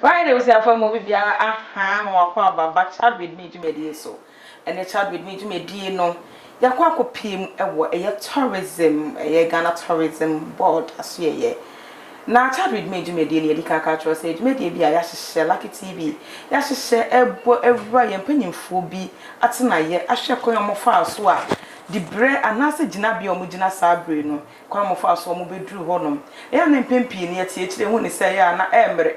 Why they was there for movie bia aha ma wakwa ba chat with me dwumadi so. And the chat with me dwumadi no. Yakwa kopim ewo tourism, Ghana Tourism Board aso ye. Na chat with me dwumadi ne yedi kaka tro say dwumadi bia ya hyehyɛ Lucky TV. Ya hyehyɛ ebo ewura ye mpanyimfo bi atena ye ahwɛ kon amofa aso a di bre anase gina bia omo gina sabre no kon amofa aso omo beduru honom. Ya na mpempie ne yetiekire hu ne say ya na emre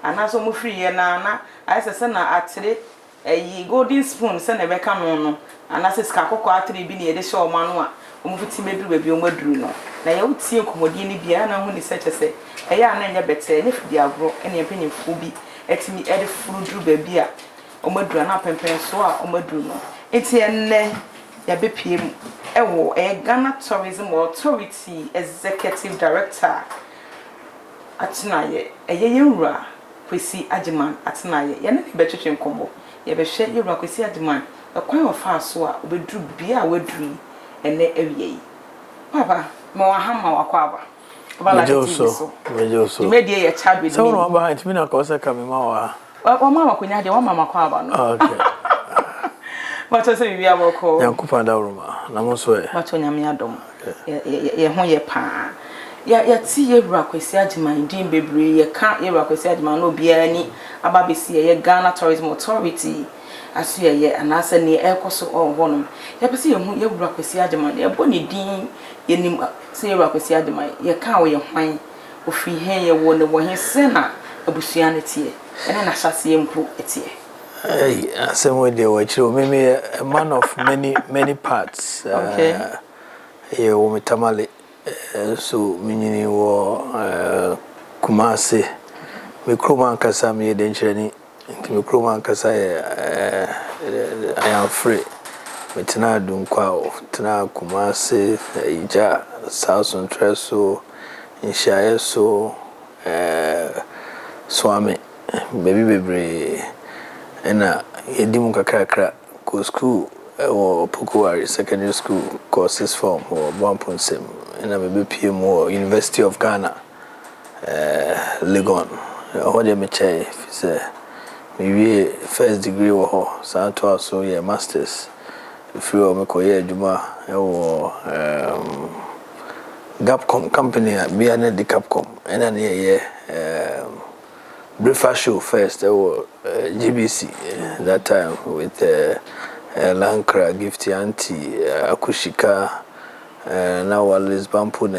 anaso mo free ye na ayese na atere eyi golden spoon se na beka no anase ska kokko atere bi ne ye de hye o manu a omo fiti meduru ba bi o maduru no na ye utie komodi ni bia na hu ne se chese eya na nya bete ne fidi agro ene mpanyimfo bi etimi ede furu duru ba bi a o maduru na pempen so a o maduru no enti enne ya bepiem ewo Ghana Tourism Authority Executive Director atena ye yenwura Akwasi Agyeman atena ye ne betwetwe nkombo ye behwe yenwura Akwasi Agyeman ekwan ofa so a obeduru bia weduru ene awie yi papa ma wa hama wakwa aba bala so media ye chat with me so no aba ntimi na ko se ka me ma wa mama kunya de wa mama kwa aba no okay mato se bibia boko yankupa da roma na mo so e mato nyame adom ye ho ye pa ya ti ye wura Akwasi Agyeman din bebre ye ka ye wura Akwasi Agyeman no bia ni ababesi ye Ghana Tourism Authority aso ye anase ne ekoso honom ya pese ye hu ye wura Akwasi Agyeman ye boni din ye nim se ye wura Akwasi Agyeman ye ka wo ye hwan ofi he ye wo ne wo he se na abusua ne tie ene na hyase ye mpo etie asem we dey watch me a man of many parts okay ye wo metamale so minyini wo Kumasi me kroma nkasa me de nkyerani nti me kroma nkasa I am free metena dunkwa o tena Kumasi ija South Treso inshaye so swami baby bebre ena yedim kakrakra ko school or Pukuwari secondary school courses form or 1.7 ena me PM or University of Ghana Legon what dey me chey say me first degree wo so to so yeah masters if you me ko ye adwuma Gapcom company be an the Capcom ena ne ye breakfast show first GBC that time with Lankra Gifty Auntie Akushika now Wallace Bampu na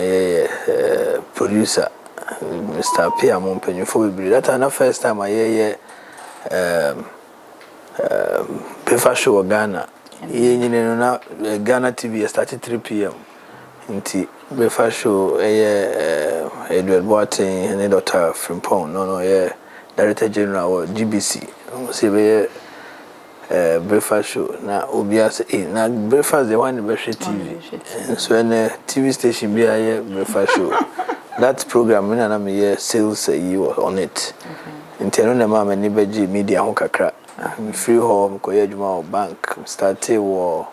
producer Mr. P among pennyfo be that na first time I breakfast show Ghana na Ghana TV started 3 p.m. Inti breakfast show Edward Boateng and Dr. Frimpong no Director General or GBC say be breakfast show na obia say na breakfast the one be TV so na TV station be breakfast show that program na me sales you on it intero na ma ni beji media ho kakra free home ko ye adwuma bank started wo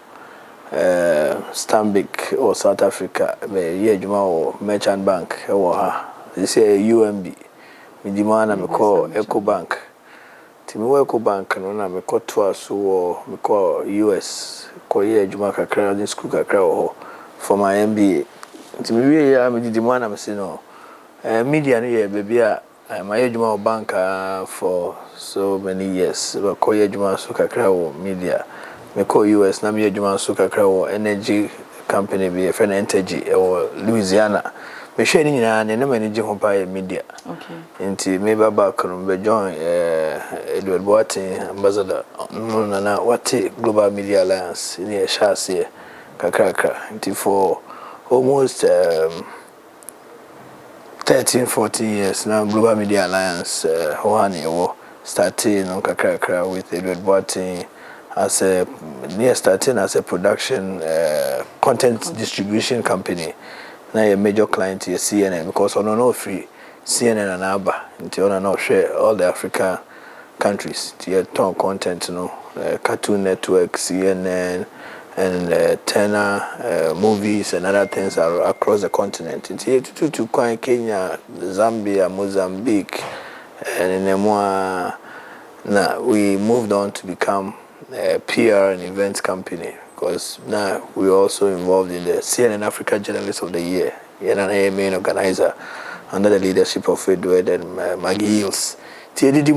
Stanbic or South Africa be ye adwuma wo Merchant Bank wo ha this UMB Midimana me call Eco Bank. Timi Eco Bank no na me call twice so me call US ko ye adwuma kakra in school kakra ho for my MBA. Timi we ya me Midimana me say no. Media no ye baby a my adwuma bank for so many years. But ko ye adwuma so kakra ho media. Me call US na me adwuma so kakra ho energy company be friend energy or Louisiana. Me share ni nyina ne manage ho pa media okay nti me baba krum be join Edward Boateng ambassador no na what Global Media Alliance ni shase kakaka nti for almost 13-14 years now Global Media Alliance hoani wo starting on kakaka with Edward Boateng as a near starting as a production content distribution company. Na a major client here CNN because on no free CNN and ABBA until on no share all the African countries to ton content Cartoon Network CNN and Turner movies and other things are across the continent. It's here to Kenya, Zambia, Mozambique, and in Emwa, now we moved on to become a PR and events company because now we're also involved in the CNN Africa Journalist of the Year. You're an main organizer under the leadership of Edward and Maggie Hills. TDD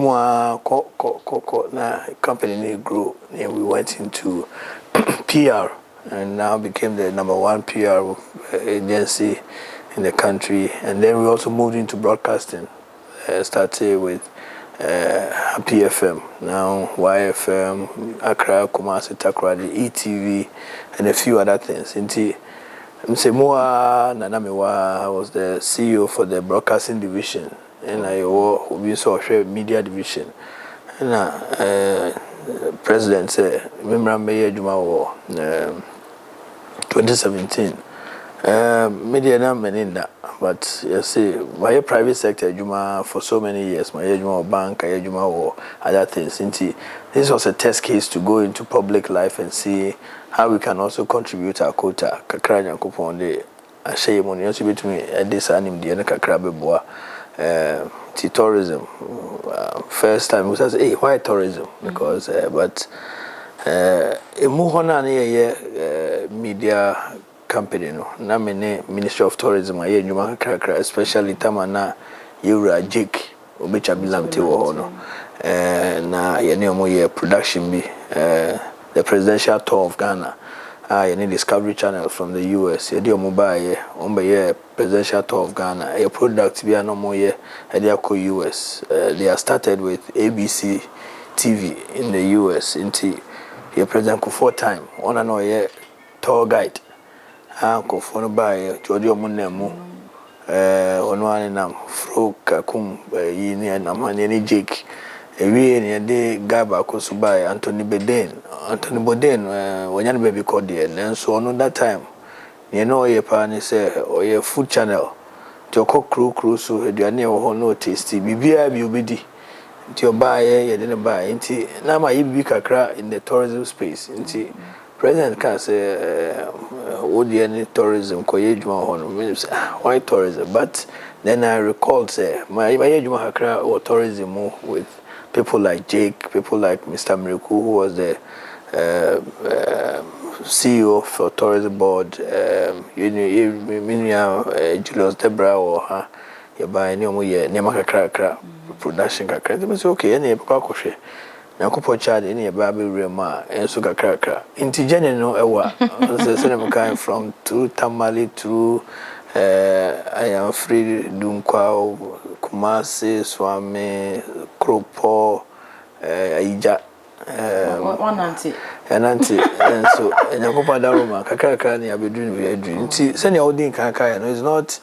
na company grew and we went into PR and now became the #1 PR agency in the country. And then we also moved into broadcasting. Started with PFM, now YFM, Accra, Kumasi, Takoradi, ETV, and a few other things. Msemoa Nanamewa was the CEO for the broadcasting division, and I also media division. And President said, remember Mayor Juma 2017. Media na meninda, but you see, my private sector Juma for so many years, my Juma bank, Juma or other things. This was a test case to go into public life and see how we can also contribute our quota. Kakra Nyankopon de ashey money also between this anim de na kakra beboa tourism. First time we said, hey, why tourism? Because but muhona na media company no na mene Ministry of Tourism aye nyuma kakra especially tamana yura Jake obecha bilamte wo no na ye ne omo ye production bi the presidential tour of Ghana you need Discovery Channel from the US ye di omo ba ye ombe ye presidential tour of Ghana ye product bi anomo ye e dey ko US they are started with ABC TV in the US inti ye president ko 4 time ona no ye tour guide Uncle by Georgia Munemu, Onwani Nam, Froka Kum, Yini and Amani Jake, a really day Gaba Kosubai, Anthony Boden, when young baby called the and so on that time. You know, your pan say, or your food channel, to cook crew, so you near or no tasty, BBI, to your buy, you didn't buy, into Nama Ibika in the tourism space, into. President can say, would any tourism means why tourism? But then I recalled say my Hakra or tourism with people like Jake, people like Mr. Miriku, who was the CEO for tourism board, Julius Debra or her by Nyama production kakra. They say okay, any Pakoshe. Nakopo child in a baby rema and sugar cracker. Intigene no ewa. The from to Tamale to I am free Dunkwa, Kumasi, Swami, Kropo, Aija. One auntie. An auntie, and so and Yakopa Daruma, Kakaka, and I'll be doing a dream. Send your old Kaka, no, it's not.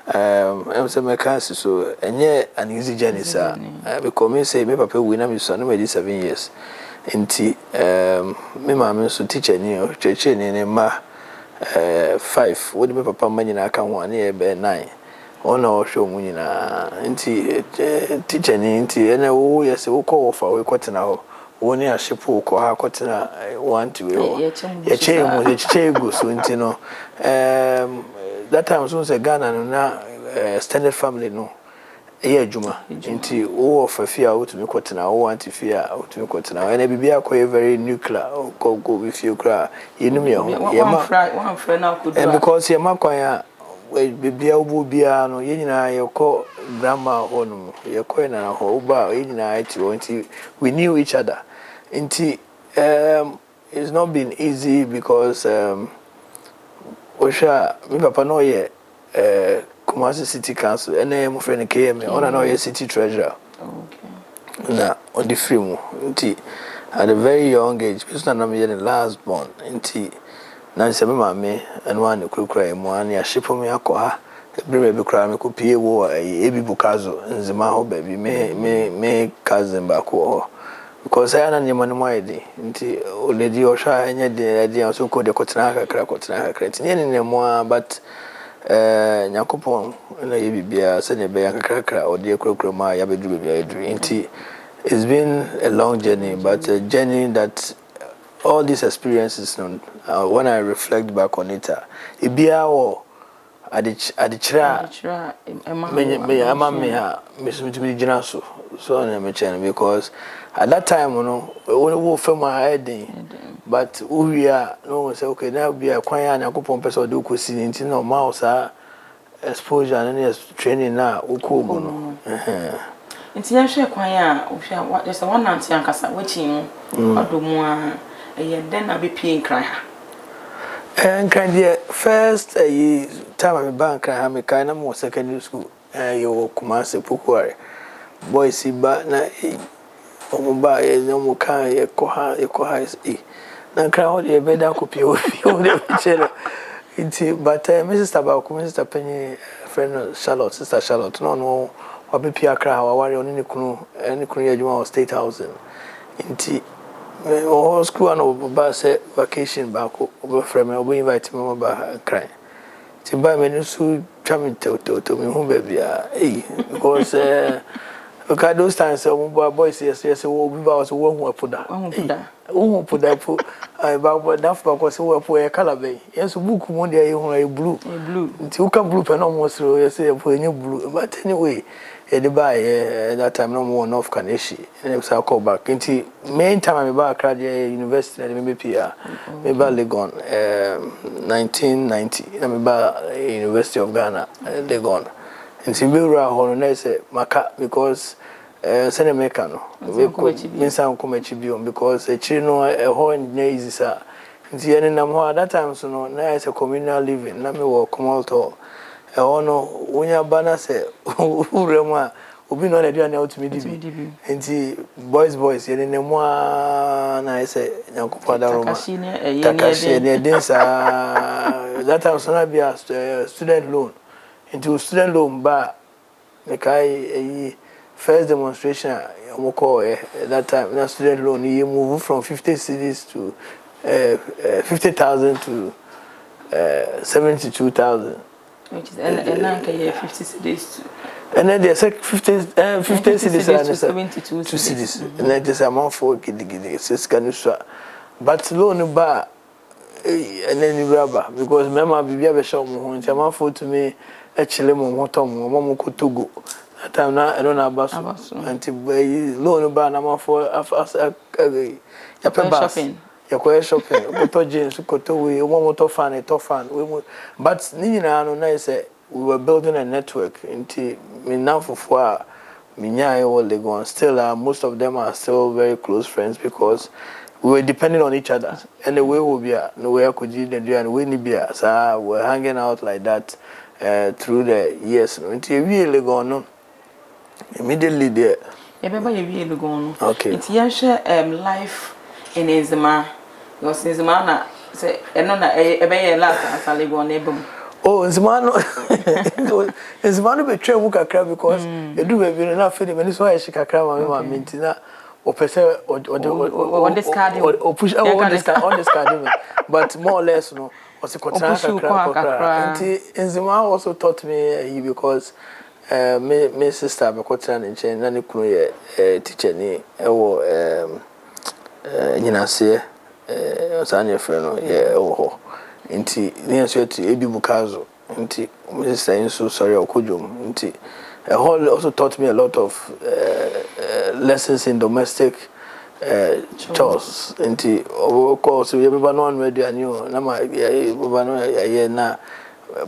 I'm saying my cancer, so and yet an easy journey, sir. Because me say, me papa win, I'm son, maybe 7 years. Inti, me mamma so teacher near church in ma 5. What do me papa money in account 1 year by 9? Oh no, show me na inti teacher inti, and oh yes, we'll call for we got now. Only a ship will call her cotton 1 to your chain with a chain goes so into no. That time was a Ghana na standard family no e Juma nti o of fear out to me kwatena o want fear out to me kwatena and e bibia ko very nuclear go with you cry yinum ye one friend now could and because ye makwan ya bibia obu bia no ye nyina ye ko grandma honum ye ko na ho ba ye nyina ati nti we knew each other nti it's not been easy because Osha, my papa no ye Kumasi City Council, and my friend came on an city treasurer. Okay. Na on the film, at a very young age, because I'm the last born, now it's a mammy and one could cry, one ya ship me a coa, bring me cry, me could pay war a baby bukazo, and the maho baby may cousin back war. Because I am your money wide, Lady Osha, and yet the idea also called the Kotanaka Krakotana, more, but Yakupon, and a baby, send a bear cracker or dear Crocroma, Yabedu. It's been a long journey, but a journey that all these experiences, when I reflect back on it, it be our at the chra, Ama Miss Jinaso, so on me channel because at that time we film my heading but we are no say okay now be a kwan na akopon person do ko si nti no mouse exposure and training na ukogu no nti ya hwe kwan a ohwa just one nanti ankasa wachi mu odomu a den na be pie nkran ha nkran the first time I bank ha me kai na mo secondary school you Kumasi Pukware boys ba na omba no mo kan ye ko ha na nkran ho de be da ko pie o de chero nti but Mrs. Tabako Mr. Penny friend Charlotte sister Charlotte no wabe pia kra wa ware oni ne kunu ye adwuma State Housing nti o school no ba say vacation ba ko obe frame obe invite me ba kran ti ba me no su twa me to me hu ba bia because okay those times boys yes we ba was wo hu apoda po ba da fa ko se wo po e kala be yes book mo de hu blue nti uka blue pe no mo sro yes e po enye blue but anyway the buy that time no more enough can issue and I call back nti main time I back at university na me pia me ba Legon 1990 na me ba University of Ghana Legon nti be ra ho no say maka because send America no me san come chibion because e chi no e ho na easy sa nti ene na mo at that time so no na is a communal living na me wo communal ono unya bana se urema obi no na dia na otumi dibi nti boys yene ne mo na se nyakopa da roma takashi ne densa that time so na bia student loan into student loan ba me kai first demonstration mo call that time na student loan you move from 50 cedis to 50,000 to 72,000 which is and 50 cedis and then there's 50 cedis to 72 cedis and then there's amount for gidi says can you but loan ba and then you rubber because remember bibia be show mo ho ntia for to me actually mo hotom mo ko Togo that time na I don't know about anti loan ba na ma for after ya pe bus ya ko shopping ko to jeans ko to we mo to fan we but ni na no na say we were building a network into me now for me nya all they go still most of them are still very close friends because we were depending on each other and the way we be no way could you do and we ni be so we're hanging out like that through the years no into we really go no immediately there ebeba ye we really go no okay into ya share life in Ezema because Ezema na say eno na ebe ye last asale go na ebum oh Ezema no be try mu kakra because edu be bi na fe de mani so ya shi kakra ma me ntina o pese on discard or push on discard but more or less no was kakra nti Ezema also taught me because my sister be kotra na nche na ne kunu ye teacher ni ewo nyinase osanye freno ye oho nti ni enso to ebi bukazo nti my sister inso sorry okojom nti also taught me a lot of lessons in domestic chores nti of course we be no one ready and you na ma ye na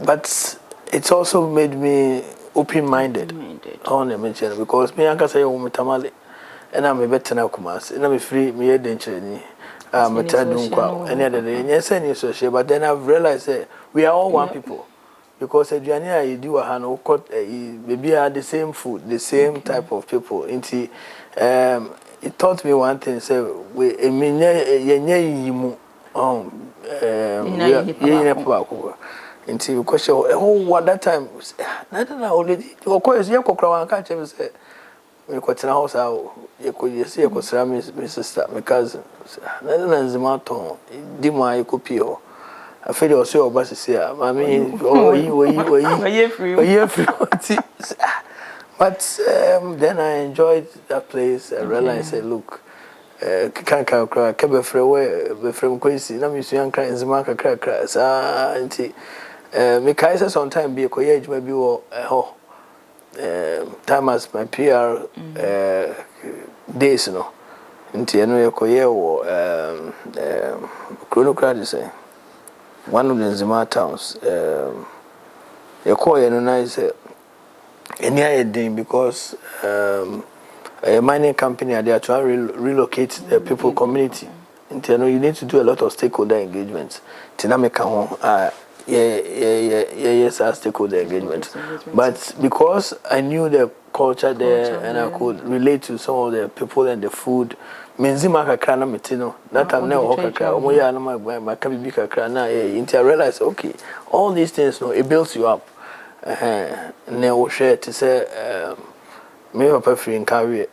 but it's also made me open-minded on the mention because me anka say o metamale and I'm a better na Kumasi and I'm free me head encheni metadun kwa any other day yes any social but then I've realized that we are all one people because aduane you do ha no maybe are the same food the same type of people nti it taught me one thing say we yenye yimu into question what that time na already of course you kokra wan ka chem say we ko tina house awo you ko yesi you ko sra me sister my cousin na nzima ton di ma you ko pio afeli o so oba sisi a mami oyi free but then I enjoyed that place. I realized look kanka kra ke be frewe be frem ko isi na mi su yan kra nzima kakra sa anti me kai say sometime be ko ye adwuma bi wo ho time as my PR days no nti eno yekoye wo chronocrat say one of the Zima towns yekoye no nice any idea because a mining company they are trying to relocate the people community. You need to do a lot of stakeholder engagement. Tinameka ho yes, stakeholder engagement. But because I knew the culture there and I could relate to some of the people and the food, menzima kakra na metino. That time na kakra. Omo ya na my kabibi kakra na I realized okay, all these things no it builds you up. Ne wo share to say me papa free in carry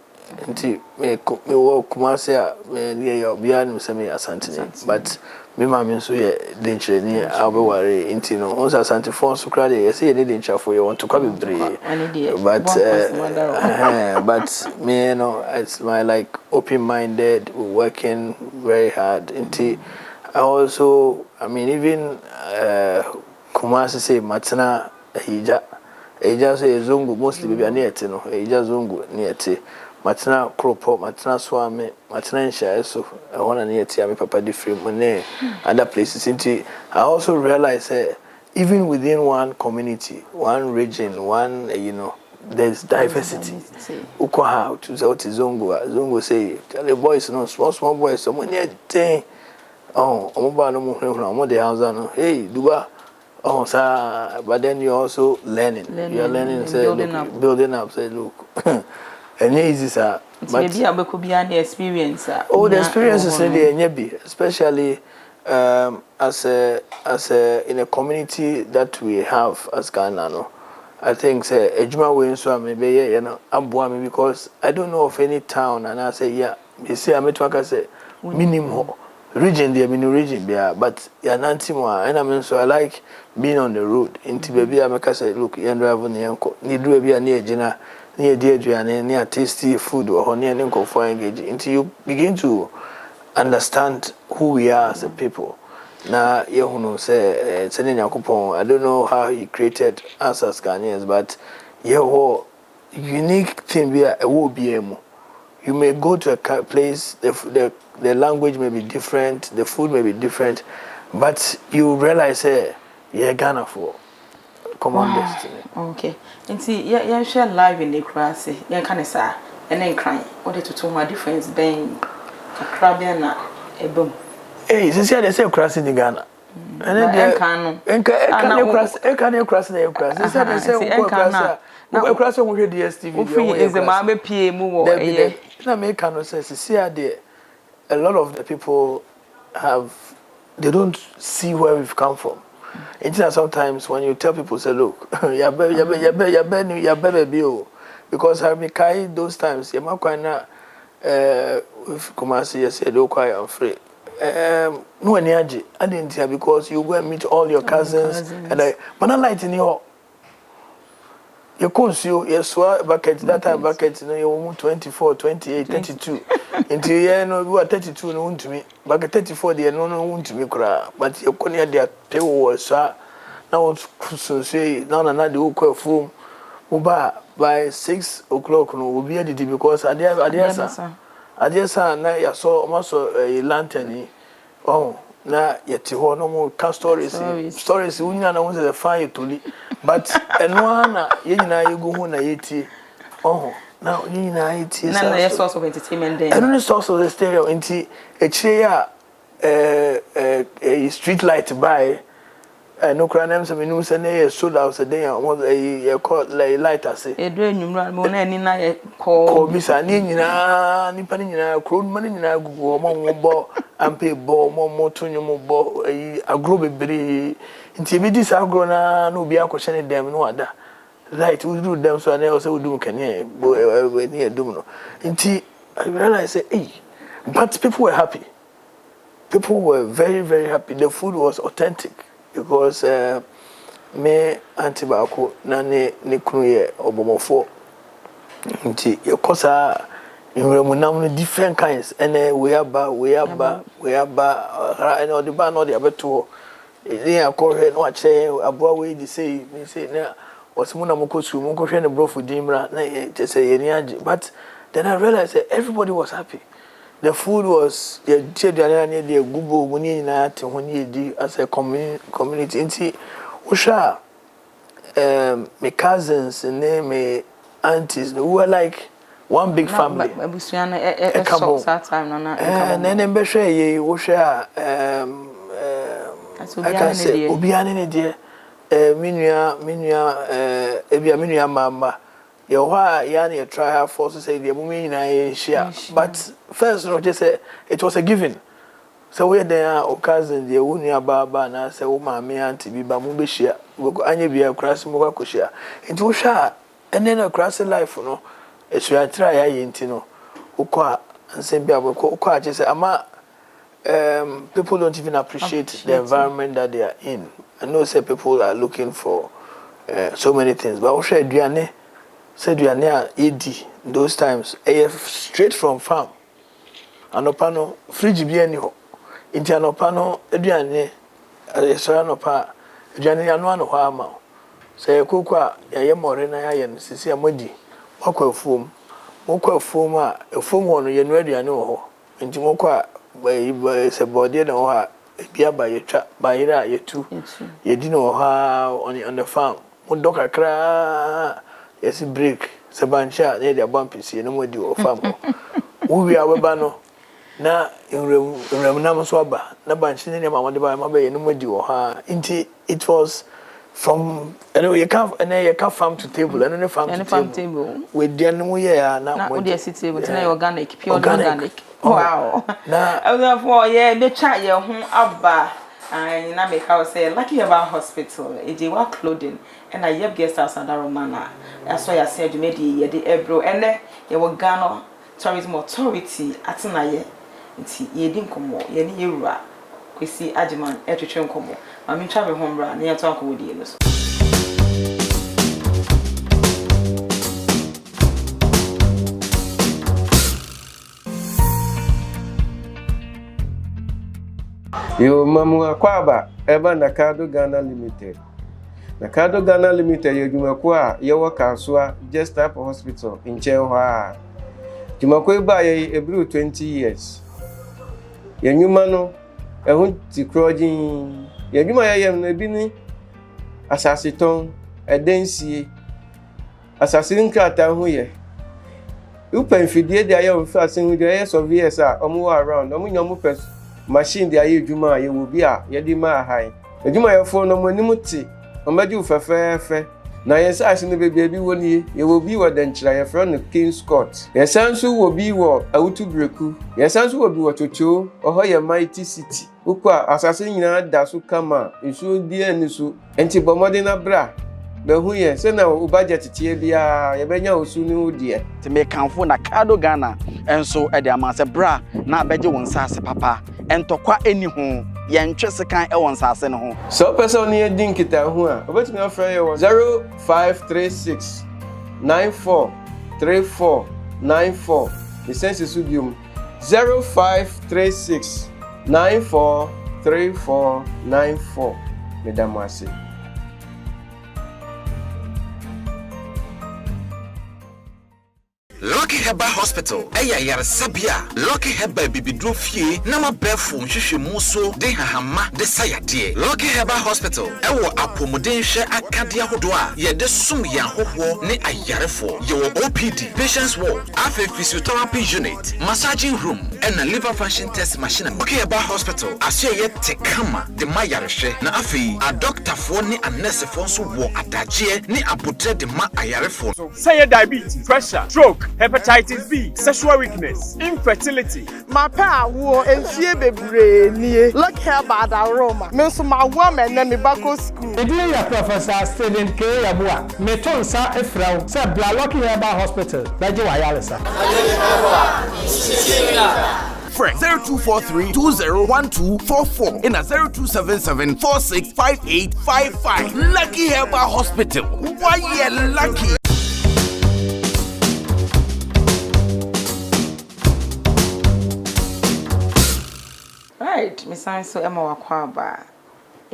nti me wo Kumasi a me ye obia no se me asantene but me ma me so ye denchire ni abeware nti no on asante phone so kra dey say ye denchire for you want to come be but me you know it's my like open minded working very hard nti I mean even Kumasi say matana Eja say zungu mostly baby aniete no eja zungu niete matena kropo matena swame matena nsha so one aniete Ama Papabi free money other places into I also realize even within one community one region one there's diversity uko how to say what zungu say the boys no small boys so money thing omoba no mo hunu mo de house no hey duba sir, but then you're also learning. You're learning, say, building up. Say, look, and easy, sir. But maybe I could be an experience. Oh, the experience is really, especially as a in a community that we have as Ghana. No, I think say Ejuma we so maybe Abuami because I don't know of any town, and I say you say I say minimum. Region there, mini region there, but you're not more. And I mean, so I like being on the road. Into baby, I make say, look, you drive on the uncle. Need to be near dinner, near dear, near tasty food or near uncle for engage. Until you begin to understand who we are as a people. Now, you know, say, sending a coupon. I don't know how he created us as Ghanaians, but your unique thing we are a WBM. You may go to a place, the language may be different, the food may be different, but you realize, you're Ghana for common destiny. Okay. And see, you share live in the class, you can say, and then crying. What is to my difference being a crab and a boom? Hey, since they say cross in Ghana. And then can cross the cross. They said they say cross. No cross on the DSTV. Is the Mama PM? Na me can say see there a lot of the people they don't see where we've come from. It's not sometimes when you tell people say look ya baby because I kai those times ya makwana if Kumasi you say do quiet and free no any aje I didn't hear because you go and meet all your cousins and but not light in your you consume your swa bucket that time bucket you 24 28 32 until you know you are 32 no want to me bucket 34 there no want to me kra but you kon ya there pay was now so say now na the go from uba by 6 o'clock no will be ready because adiasa na ya so almost a lantern na yeti ho no mo ka stories unyina na won say fine toli but eno na ye nyina ye go hu na yeti na nyina yeti na ye source of entertainment then eno source of the stereo enti echire ya street light by no cranem so menu se na ye sold out se den ye call light ase edo enwumra mo na ani na ye call bisa ni nyina nipa ni nyina kro mani nyina gugu mo bo ampe bo mo tunyo bo agro bebre nti bi dis agro na obi akɔhye ne dem no ada right we do them so na also we do kane bo ni edum no nti I realized but people were happy. People were very very happy. The food was authentic because me auntie baako na ne kunu ye obomofo nti yekosa inremunam no different kinds and we aba and all the ban all the abeto e akɔhwɛ no akyɛ aboa we dey say me say na Osimuna Mokosu, Mokoshen and Bro for Dimra, they say any, but then I realized that everybody was happy. The food was the gubo money when you as a community. Usha, my cousins and my aunties, we were like one big family. And then in Beshe, Usha, I can say, Ubian, dear, Minia, Mama. You try her force to say the women I share. But first, just say it was a given. So we there are cousin the Unia Baba and I say, oh, my auntie, be Bamubi share. We go any be a cross Moga share. It was share. And then a cross life, you know. It's where I try, I ain't, you know. Ukwa and same be able to just say, Ama, people don't even appreciate the environment that they are in. I know, say people are looking for so many things, but Osha Diane. Said we are near ED those times. Straight from farm. Anopano fridge bi ani ho. Inti anopano aduane esra nopa aduane anu anu ho ama. Say kokwa ye more na ya no sisi amodi. Wakwa afuom. Mokwa afuom a afuom ho no ye nu aduane ho. Inti mokwa se body na ho a bia ba ye twa ba yira ye tu. Ye di no ha on the farm. Mo dokakra yes, break. Sabancha, near the bumpy, no more do of farm. We are Webano. Now, in Ramanamswaba, Nabanchi, and Mamma by my bay, no more do her. It was from, you can't farm to table, and then farm table. With the animal, yeah, now, with the city, with an organic, pure organic. Wow. Now, therefore, yeah, the chat your home up. And I make house say lucky about hospital. It is work clothing and I have guest house and Romana. That's why I said you made the Ebro and then you were Ghana Tourism Authority at Naye. Ye didn't come more, ye knew Akwasi Agyeman, Etchin Como. I mean, travel home run near talk with you. Yo mamu akwaba eba na Kado Ghana Limited. Na Kado Ghana Limited yo jumakwa ye waka so just type hospital in Chenhwa. Jumakwa ba ye ebru 20 years. Ye nyuma no ehun ti krojin. Ye nyuma ye yem na bi ni asase ton edensie. Asase nkrata ho ye. Upen fidie dia ye ofa asen hu ye surveyors a omo around omo nyamu person machine de aye dwuma ye wo bi a ye di ma hai edwuma ye fo no monim ti omaju fefefe na ye sa ase no bebia bi woni ye wo bi wo denchira ye fro no King Scott ye sanso wo bi wo awutu breku ye sanso wo bi wo chocho oho ye mighty city ukwa asase nyina da so kama nsu di ani so enti bomode na bra be hu ye se na o budget tie bia ye benya osu ni odie te me kanfo na Kado Ghana enso e de amase bra na beje won sase papa entokwa eni ho ye ntwe sekan e won sase ne ho so person ni edin kita hu a obetumi afra ye 0536 943494 the census ubium 0536 943494 mesdames assez. Lucky Heba Hospital, Eya Yarasabia, Lucky Heba Bibidro Fie, Nama Befum Shishimuso, De Hahama, De Sayate, Lucky Heba Hospital, Ewo Apomodensha Akadia Hodwa, Ye de Sum Yahoho, Ne Ayarefo, Your OPD, Patients Ward, Afe Physiotherapy Unit, Massaging Room, and a liver function test machine. Lucky Heba Hospital, Asia Yet Tekama, De Mayareshe, Na Afi, a doctor for ni a nurse for so war Adajie, Ni Abutre de Ma Ayarefo. Say diabetes, pressure, stroke, hepatitis B, sexual weakness, infertility. My pa wo enfie bebre nie. Look here bad aroma. Me so my woman na me bako school. Edin ya Professor Stephen K. Yabua. Me tonsa efraw se bla Lucky Heba Hospital. Daje wa yalesa. Friend 0243-201244 in a 0277-465855. Lucky Heba Hospital. Why you lucky? Right, Miss Anso Emma Wakwaba.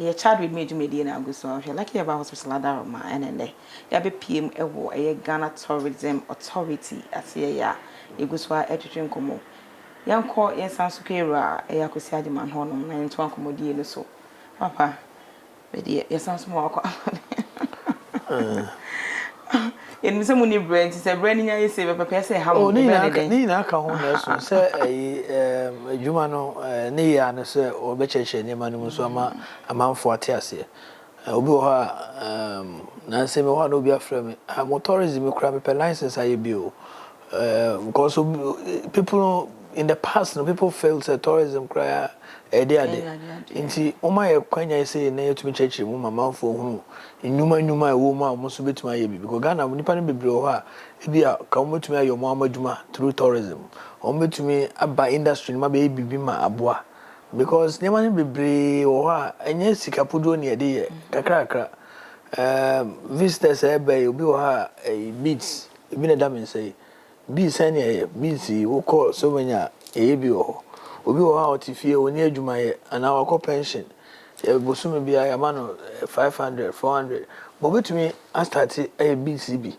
a child with me to me na go so lucky about hospital ada ma enene ya be pm ewo Ghana Tourism Authority ase ya eguso a etwetwe nkomo yanko yensanso kera Akwasi Agyeman honom na ento akomodie no so papa be de yensanso mo akwa en se muni brand se brand nya yese be papa se ha mo ni na ka ho na so se adwuma no ne ya no se obecheche ne manu so amanfo ate ase obi wo ha na se me ho na obi afra me motorism kura me per license aye bi o because people in the past no people felt that tourism kura nti oma ye kwanya say na yetumi cheche mu mamanfo hu nyuma wo mu a mo so betuma ye bi because Ghana nipa ne bebre ho a ebi a ka mo betumi ayo mo amadwuma through tourism o betumi aba industry ma be bibi ma aboa because nema ne bebre ho a enye sika podo ne de ye kakrakra visitors ebe obi ho a beats ebi na da me say beats ene beats wo call so manya ebi ho obi wo ha otifie oni adwuma ye ana wakọ pension e bosume bia ya mano 500 400 bo betumi a start BCB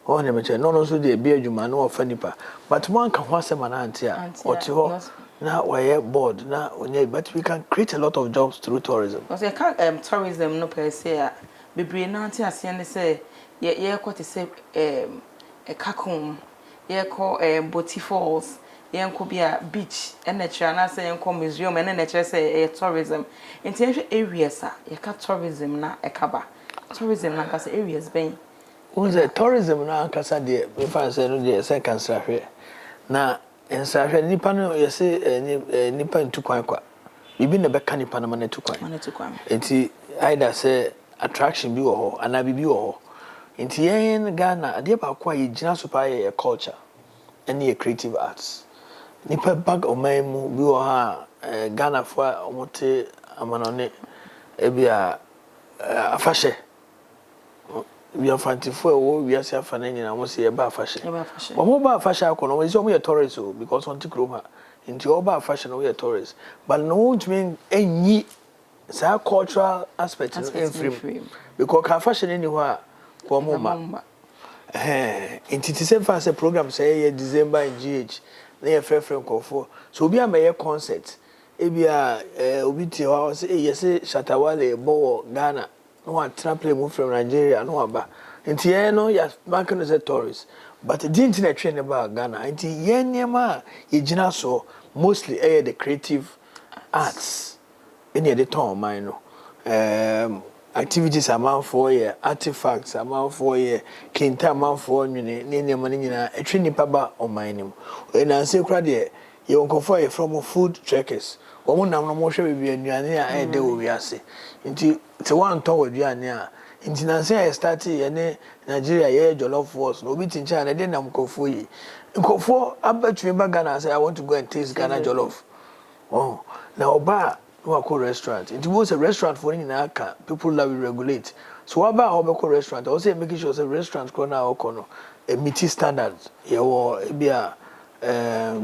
o ne meche no so de bi adwuma no ofa nipa but mo anka ho asema na anti a oti ho na waye board na onye but we can create a lot of jobs through tourism because you can tourism no per se a bebre na anti ase ne se ye ko te se kakum ye ko Boti Falls yenko bia beach nature na say yenko museum na nature say tourism enti areas a yeka tourism na ekaba tourism na kasa areas ben unze tourism na kasa de me fan say no de say kan srahwe na ensrahwe nipa no yese nipa ntukwan kwa bibi na beka nipa na ma tukwan enti either say attraction bi wo ho ana bibi wo ho enti yen Ghana ade ba kwa ye gina so pa ye culture and ye creative arts nipa bag omaimu bi wo ha Ghana fo omote amanone ebia afahye bi afantifo wo wiase afana nyina mo se ye ba afahye mo ba afahye akono we se mo ye tourist o because on tikroma nti o ba afahye no we tourist but no which mean enyi sa cultural aspect in free because ka afahye ni ho a ko mo ma nti tise fa se program say ye December in GH na ye frefren kofo so obi amaye concert ebia obi tie ho say yese Shatawale bo Ghana no one play move from Nigeria no aba nti ye no ya back no say tourists but the internet train about Ghana nti ye nyema ye gina so mostly the creative arts in the town mine no activities amount for year artifacts amount for year kinta amount for nwene ne nyema ne nyina etwe nipa ba o mine na say kra de ye onkofo ye from food trekkers wo nam no mo hwe bibia anuane a ede wo wiase nti te wan to waduane a nti na say I start ye ne Nigeria ye jollof wars no bi tincha na de nam kofo yi nkofo abatwe ba Ghana say I want to go and taste Ghana jollof oh na oba no call restaurant it was a restaurant for in aka people that we regulate so what about how call restaurant also making sure say restaurant ko na okono meet standards ye wo bia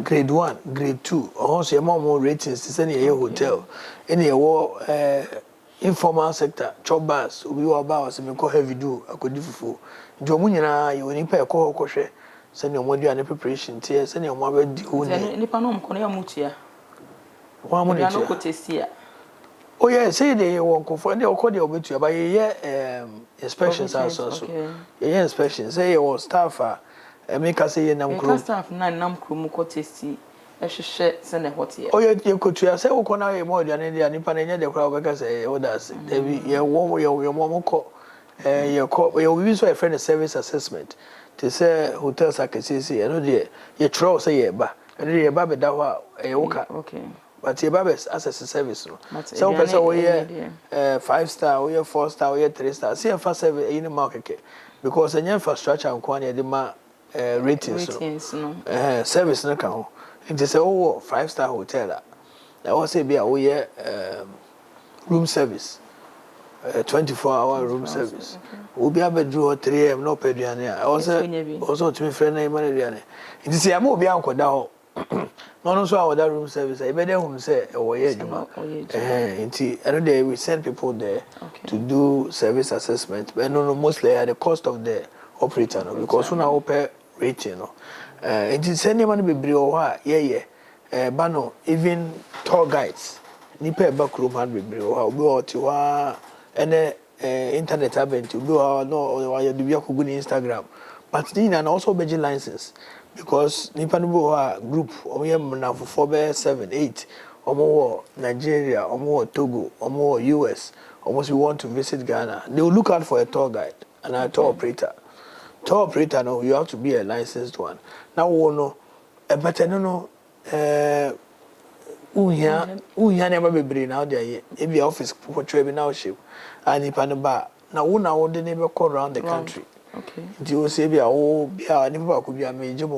grade 1 grade 2 also more ratings say na ye hotel any ye wo informal sector chop bars obi wo ba was me ko heavy do akodi fufu njo mu nyina ye oni pa e ko hwe say na mo aduane preparation tie say na mo abedi ho ni nipa no mko na ya mutia wa mo ne no ko tesia oh yeah say they won ko for dey okodi obetu ba ye inspections also so ye inspections say your staff make us say nam kro staff na nam kro mu ko testi ehwehwe se na hote oh yeah ye ko tua say wo ko na ye mo aduane dia nipa na nya de kra obeka say o da say dey ye wo ye mo ko ye ko ye we so a friend service assessment to say hotels akesisi e no de ye tro say ye ba e de ye ba be da ho e wo ka okay but your babes access service no so person we 5 star we 4 star we 3 star see for service any market because any infrastructure and kwanya de ma ratings no service no kan ho it say oh 5-star hotel that was say be a we room service 24-hour room service we be abedru 3 am no peduane also to me friend na imane duane it say am obi ankoda ho No, no, so our that room service, I better whom say, oh, yeah, Juma. And then we send people there to do service assessment, but no, mostly at the cost of the operator, no, because when I open rating, no, it is any money be brio, yeah, bano, even tour guides, nipe back room had be brio, go to and internet having to go, no, or you do your Instagram, but then and also budget license. Because nipa no bo group omo na for 4 7 8 omo Nigeria omo Togo omo US almost we want to visit Ghana, they will look out for a tour guide and a tour operator. Tour operator, no, you have to be a licensed one. Now we know better no unya never be bring now there e be office for trade now ship and nipa no ba na wo na wo de ne be call around the country. Okay. You say be a could be a major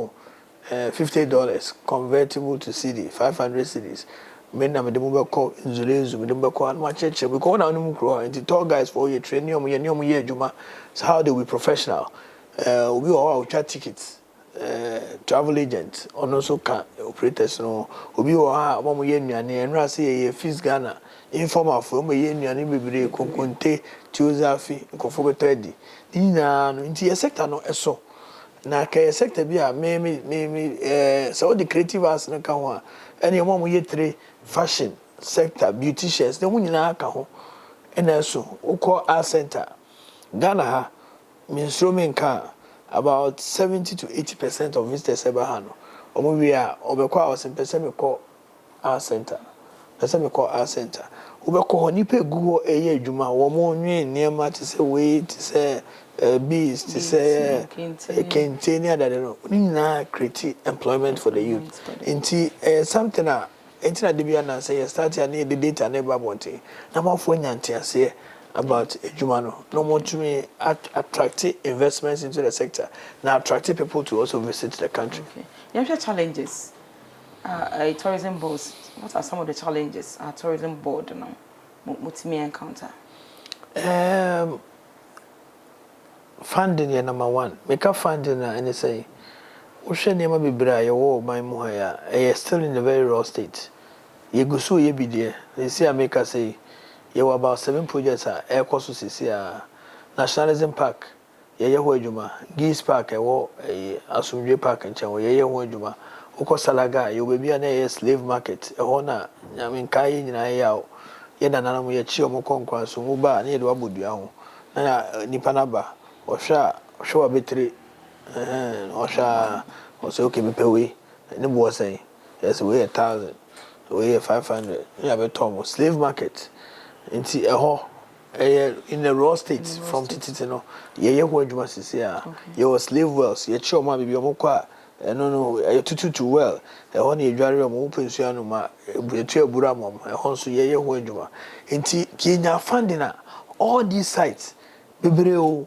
$50 convertible to CD, 500 CDs. Men na me dem call insurance, me dem call and much church. We call now no crow and the tour guys for your training year juma. So how do we professional? We all our chat tickets. Travel agent or also can operators no obi o ha mo ye nuane enra say ye fees Ghana informal for mo ye nuane bebre konkonte tuzafi nkofo betadi ina no nti ye sector no eso na ka ye sector bi a me so the creative arts no ka ho a ene mo ye tre fashion sector beauticians de mo nyina ka ho ena so ukọ art center Ghana ha minstro ka about 70 to 80% of visitors ever hano. Omo we are obekwa was in person me call our center. Person me call our center. Obekwa ho nipa gugo eye adwuma wo mo nwe niema te se we te se bees te se kente ni adade no. Ni na create employment for the youth. Nti something a enti na de bia na say start ya the data na eba bonte. Na ma fo nyante ase about Ejumano. No more to me attractive investments into the sector. Now attractive people to also visit the country. Okay. You have challenges. Tourism boards. What are some of the challenges our tourism board now? What may encounter? Funding is number one. Make up funding and say, "Ocean never be bra your my muhaya." Still in a very raw state. You go so ye be there. They say I make us say. You were about 7 projects at Air Course Nationalism Park, Yaya Wajuma, Geese Park, a Asumje Park and Chawa, Yaya Wajuma, Oko Salaga, you will be an slave market, a honor, I mean, Kai in Ayao, Yedanam, Yachio Mokonqua, Sumuba, near Wabudiao, Nipanaba, or Sha, show a bittery, or Sha, or so can be pay, and the boy say, yes, we 1,000, we 500, you have a tom, slave market. Inti in the raw state from Titino, ye who you must see, your slave wells, your choma be omokwa, no, a tutu too well, a honey dry open sianuma, a trail buramum, a honsu ye who you inti Kenya funding all these sites, Bibreo,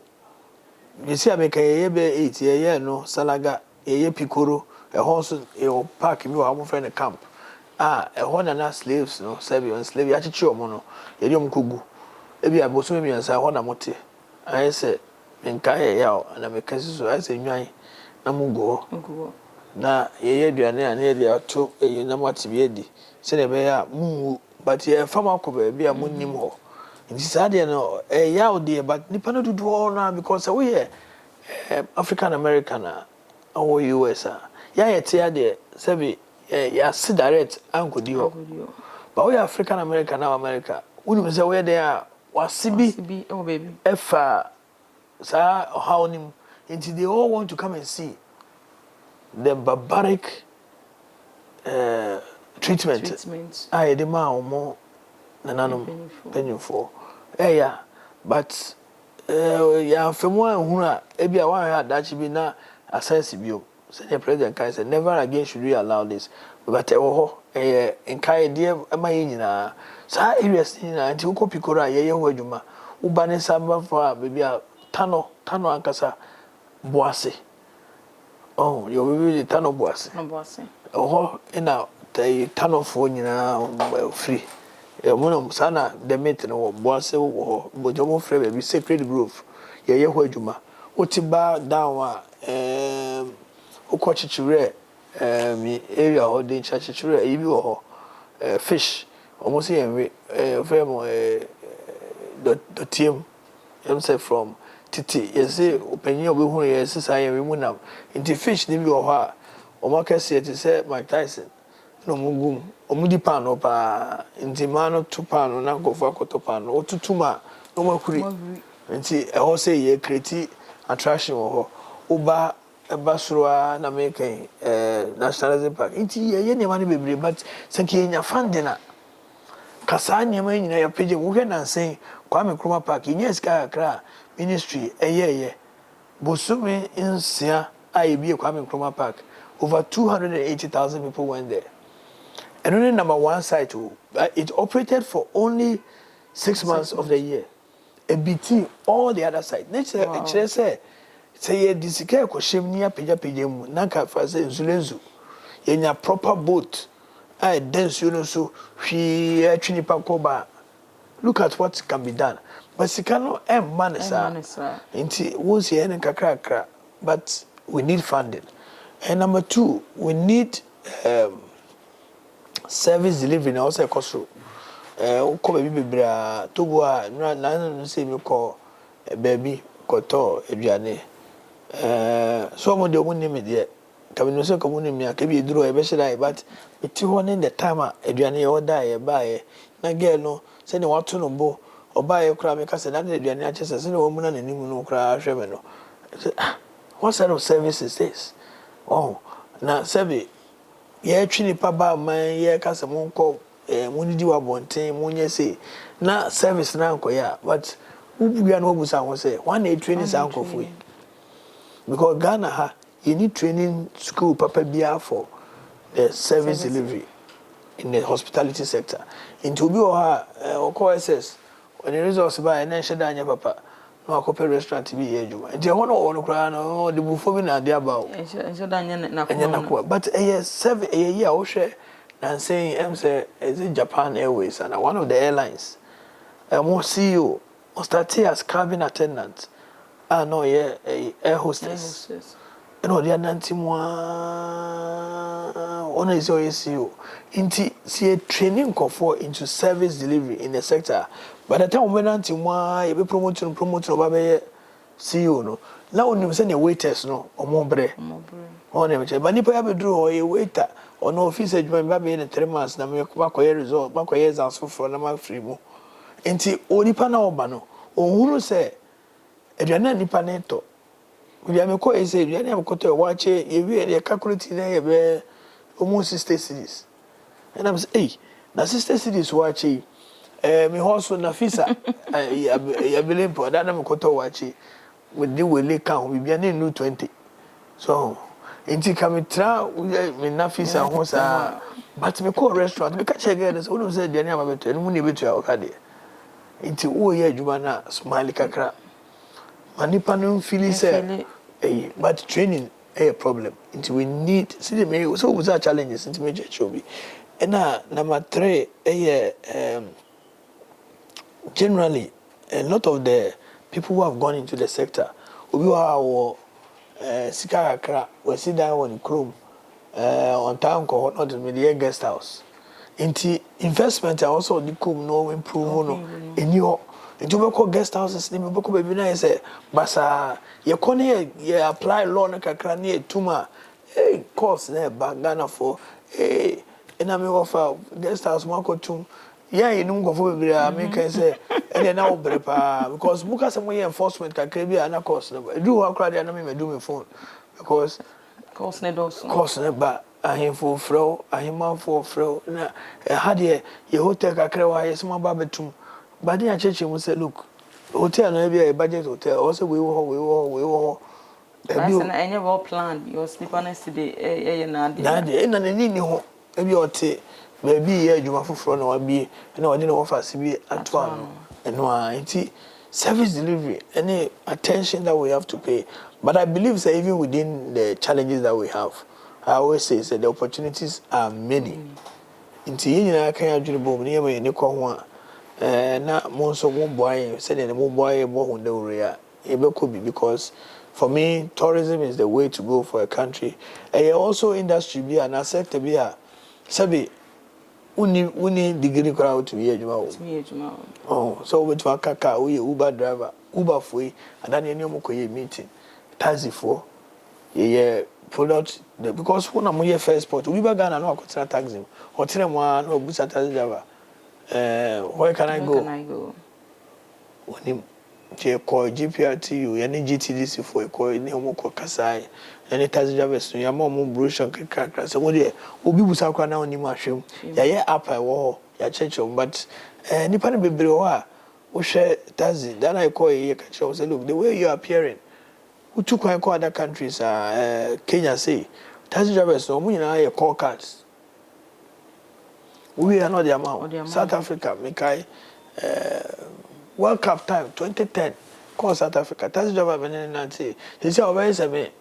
you see, I make a ye 8 ye no, Salaga, a ye picoro, a horse, a park, you have friend a camp. A one and slaves, no, Serbian slave, Yachicho mono, Yadium Kugu. Ebi a bosom mi ansa ho na mote. I say, Menkaya yaw, and I make so I say, Nyan, Namugo. Na ye duane and ye dia to a namati biedi. Send a bear, moo, but ye a farmer could be a moonim ho. In this idea, no, a yaw dear, but Nipano to do all now because we are African American or US. Ya, it's here, Sebi. Yeah, see direct uncle dio. But we African American now America. We say where they are was CB oh baby. If sir how nim until they all want to come and see the barbaric treatment. I the man more nananum painful. Yeah, but yeah, from one who ebi a one had that should be na a sensible. Senior President Kai said, never again should we allow this. But in Kai, dear, am I in Sa areas in Antiko Picora, Yaya Wajuma, Ubane Samba for maybe a Tano Ankasa Boise. Oh, you will be the Tano Boise. Oh, and now the Tano phone now free. Monum Sana, the Metin or Boise or Bojomo Frebe, be sacred grove. Yaya Wajuma. Utiba down. Ukochichire me area holding chachichure ibi wo fish almost here very the team I'm say from titi you say opinion obi hu yes say we munam into fish ni bi wo ha o ma kase ti say Mike Tyson no mugum o mudi pan no pa into man to pan na go for akoto pan o tutuma no makuri into e ho say ye create attraction wo ho Basura na make nationalism park into ye money bebre but sanke nya funding kasa nyema nyina ya page wo hwe na nsen Kwame Nkrumah Park nya ska akra ministry eye bosumi nsia ayebi Kwame Nkrumah Park over 280,000 people went there and only number one site it operated for only 6 months of the year ABT all the other sites nature say ye disike ko shemnia page mu nanka fa say nzulenzu yenya proper boat I dance you know so we actually pakoba look at what can be done but sikano manisa inti won't see any kakra but we need funding and number 2 we need service delivery na also cost ko baby bebra togo a na say me ko baby koto eduane so mo de woni me de kabino so ko woni me akabi eduro e be shira but iti ho ne the time eduane ye oda ye ba ye na girl no se ne wato no bo oba ye kura me ka se na eduane a chese se ne wo mu na nanim no kura hwe me no what sort of service is this oh na sebe ye twini pa ba man ye ka se mo nko munidi wa bonten munye se na service na nko ya but ubuya no obusa ho se one na training sa nko fu because Ghana you need training school papa bia for the service delivery in the hospitality sector into bi o call SS when the resource by na sheda anya papa no akope restaurant bi ye adwuma nti ho no wo kra no de bufo bi na de aba o sheda anya na ko but serve year wo hwe na saying say is it Japan Airways and one of the airlines more CEO or start as cabin attendant no air hostess no they are nantimwa on is your CEO inti see training for into service delivery in the sector by the time when nantimwa you be promoting oba CEO no now when you say the waiters no omobre on them but nipa ya be draw a waiter or no office adwuma ba be in 3 months na me ba koye result ba koye exams for na ma free mu inti onipa na oba no ohuru say eduane nipa neto we am ko ese eduane am ko to wache ye wi e calculate na ye be almost 60 cities and I'm say hey na 60 cities wache me hoso na fisa ya belempo da na me ko to wache with the wele kan we be na 20 so inti kamitra me na fisa ho sa but me call restaurant me ka chege so no say eduane am beto enu ne beto ya o ka de inti wo ye adwuma na smile kakra manipa no feel say but training a problem into we need see me so was our challenges into major chobi and number 3 generally a lot of the people who have gone into the sector obi wa sika kakra we sit down on chrome on town ko not the media guest house into investment also the come no improve no in your into we call guest houses ni me boko baby na say basa ye kone ye apply law na kakra na etuma course na ba Ghana for ena me offer guest house makotum ye num go for baby me can say ene na obre pa because muka say mo enforcement kakra bi na course na do akra dey na me do me phone because course na do course na ba ahemfo fro ahemafo fro na had ye hotel kakra wa yes ma ba betum but the church will say, look, hotel no be a budget hotel. Also, we will. That's an annual plan. Your sleep on yesterday, na need no. Maybe or tea, maybe you want for no be. No, I didn't offer to be at one. And no, service delivery, any attention that we have to pay. But I believe that even within the challenges that we have, I always say that the opportunities are many. Into you know, I can't do the boom near me in the corner. Na monso mo boy said the mo boy bo hunde ure Ebekobi, because for me, tourism is the way to go for a country. And also industry be an sector be a sabi uni degree crowd to be a juma. Oh, so with Wakaka, we Uber driver, Uber free, and then you know meeting. Taxi for product because when I'm here first sport, we began and no taxi. Hotel one or busa taxi driver. Where can I go? When him call GPRTU, any GTDC for a call in Homoko Kasai, any taxi drivers, your mom brochure crack. So, what dear, Ubi Busaka now in the mushroom. Yeah, up I war, ya church, but Nippon be brewer, who share taxi. Then I call you, catch up, say, look, the way you're appearing, who took my call other countries, Kenya say, taxi drivers, no, we are call cards. We are not the amount. South Africa, Mikai, World Cup time, 2010, call South Africa. Taxi driver, Nancy. He said, where is me?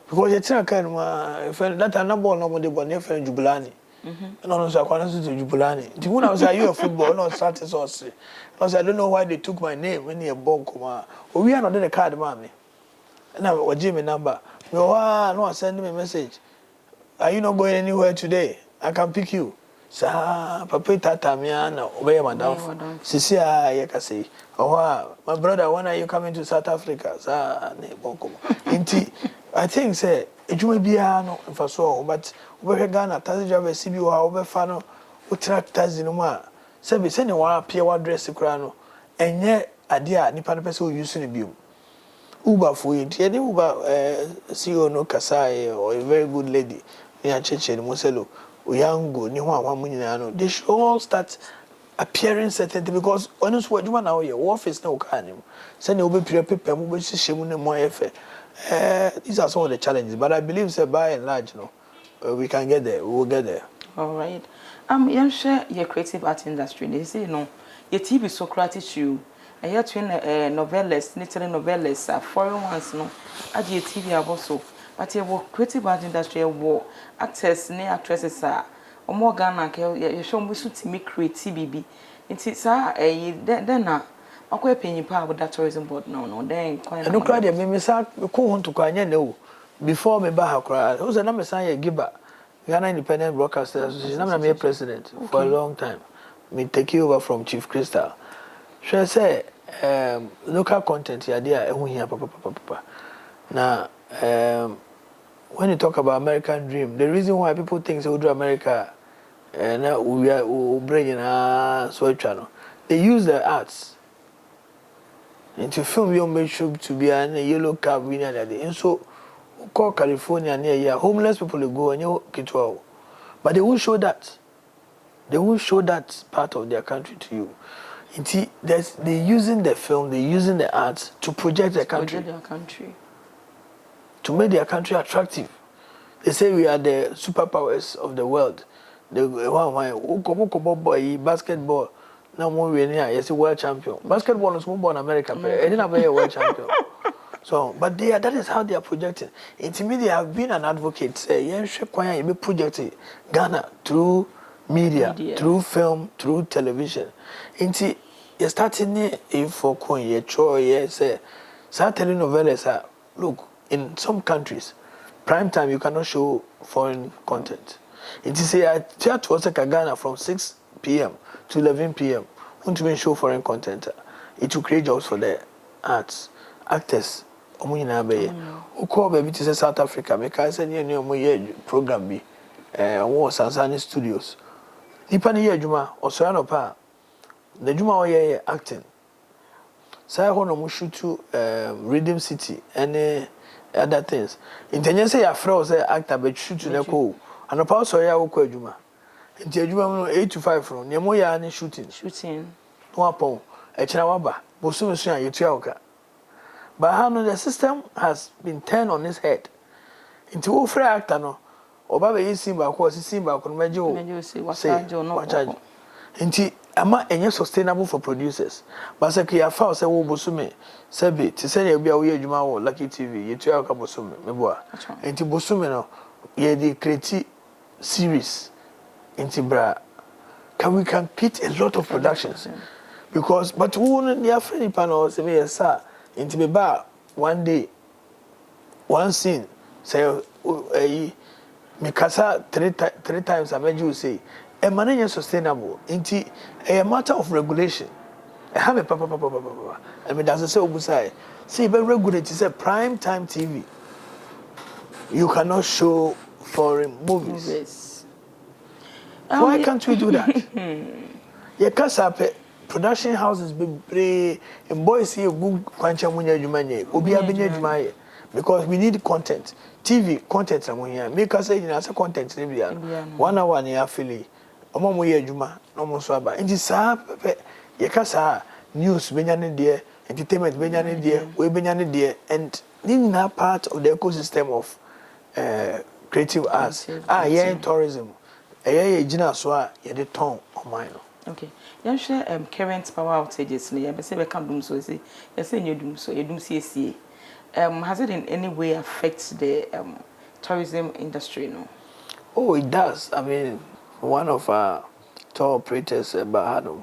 Because it's not kind of that a number of nobody but near friend Jubulani. And also, I can't to Jubulani. The one I was a football, not started sauce. I don't know why they took my name when you're born. We are not in the card, mommy. And I was Jimmy number. No, send me a message. Are you not going anywhere today? I can pick you. Sa papa tata miana obey madam. Sisi yakase. Oh, my brother, when are you coming to South Africa? Sa ne bonko. Inti, I think say ejuma bia no mfa so but we Ghana taxi driver CB wa obefa no o track taxi no ma. Se be se ne wa pia wa dress kura no. Enye ade a nipa no pese o use no biom. Uber for it. Any Uber CEO no Kasai or a very good lady. Near Cheche and Moselo. Uyango, Niwa, they should all start appearing certain because honest what you want now, your office no can. Send you paper, mobile shame more effort. These are some of the challenges, but I believe say by and large, we can get there, we will get there. All right. You share your creative art industry. They say, your TV Socrates, you. And yet, twin novellas, literary novellas, foreign ones, no. At your TV also. But your creative art industry, war actors, near actresses are or more Ghana, you show me to me create TBB. It's then I'm quite paying power with that tourism board. No, then quite. I don't cry, me, sir, you can't to cry, no. Before me, Baha cry, who's a number sign giver? Ghana Independent Broadcaster Association, I'm a president for a long time. Me take you over from Chief Crystal. Should I say, local content, yeah, dear, papa. Now, when you talk about American dream, the reason why people think they will do America, now we bring in a sweat channel. They use the arts. And to film your make to be a yellow cab winner that day. And so, call California near here, homeless people will go and you get well. But they won't show that. They won't show that part of their country to you. They're using the film, they're using the arts to project their country. To make their country attractive. They say we are the superpowers of the world. The one boy basketball now more yes, world champion. Basketball is more in America, but they didn't have a world champion. So, but that is how they are projecting. To me, they have been an advocate. Say, you be projecting Ghana through media, through film, through television. You're starting for coin, you say, start telling novellas, look. In some countries, prime time you cannot show foreign content. It is a theatre was like Ghana from 6 p.m. to 11 p.m. Won't even show foreign content. It will create jobs for the arts, actors. Who call baby to South Africa? Because I said program be Sansani Studios. Nipani ye Juma or Sorano Pa. The Juma ye acting. Say hono mu shoot Rhythm City and other things. Intention say your friend say actor but shoot to the call. And about so ya wo adwuma. Nti adwuma 8 to 5 from. Nemo ya ni shooting. No upon. E kira waba. Bosu so ya yetua oka. But how no the system has been turned on its head. Nti wo free actor no. Oba be simba ko simba ko meje o. Say no. Nti ama enye sustainable for producers. But say ya fa say wo bosume sabi ti say ya bia wo adwuma wo Lucky TV yetua ka bosume meboa. Nti bosume no ye dey create series. Nti bra can we compete a lot of productions. because but who near friendly panel say me sir into me bar one day one scene say me kasa three times I made you say a man is sustainable into a matter of regulation. I have a papa and me does say obusai see very regulate is a prime time TV. You cannot show foreign movies. Why can't we do that? You can't have production houses be brave and boys see a good quantum when you're human. Because we need content. TV content make us say as a content 1 hour near Philly. Omo ye juma no mo so aba. Nti saa ye ka saa news benyane de entertainment benyane de we benyane de and this is part of the ecosystem of creative arts. Tourism. Ye gina so a ye de ton on mine. Okay. You share current power outages ni be say be can dum so say you say you dum so you dum see has it in any way affect the tourism industry no? Oh, it does. I mean, one of our tour operators Bahano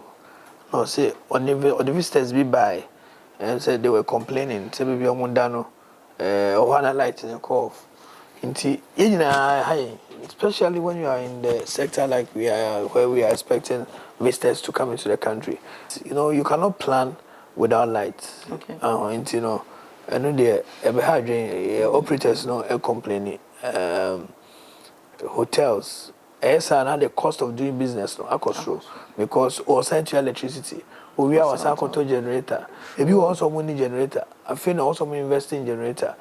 no say on the visitors be by and said they were complaining say be omundano ohana light in the cove. Inti especially when you are in the sector like we are where we are expecting visitors to come into the country. You know, you cannot plan without lights. Okay. You know, I know the operators no complaining. Hotels, and the cost of doing business no across because or central electricity. We are a control generator. If you also money generator, I feel also investing in generator.